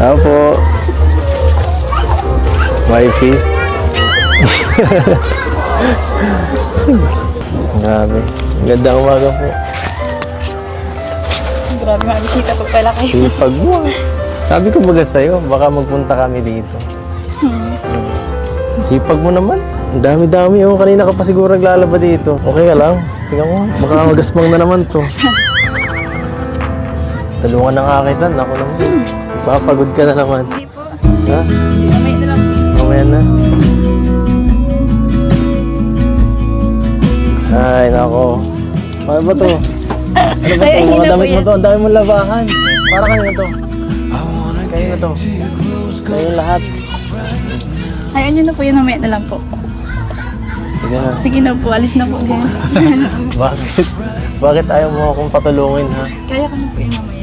Tao po. Wifey. Grabe. Gandang umaga po. Grabe mga bisita po pala kayo. Sipag mo. Sabi ko baga sa'yo, baka magpunta kami dito. Sipag mo naman. Ang dami-dami oh. Kanina ka pa siguro naglalaba dito. Okay ka lang? Tingnan mo. Baka magasmang na naman to. Tulungan na nga kita. Ako naman. Papagod ka na naman. Hindi po. Ha? Mamaya na lang po. Mamaya na. Ay, nako. Ano ba to? Ano ba to? Ay, Mga na po damit mo yan. to. Ang dami mong labahan. Para kanina to. Kanina to. Kanina lahat. Ay, ano na po yun, mamaya na lang po. Sige na. Sige na po, alis na po. Ganyan. Bakit? Bakit ayaw mo akong patulungin, ha? Kaya ko na po yun mamaya.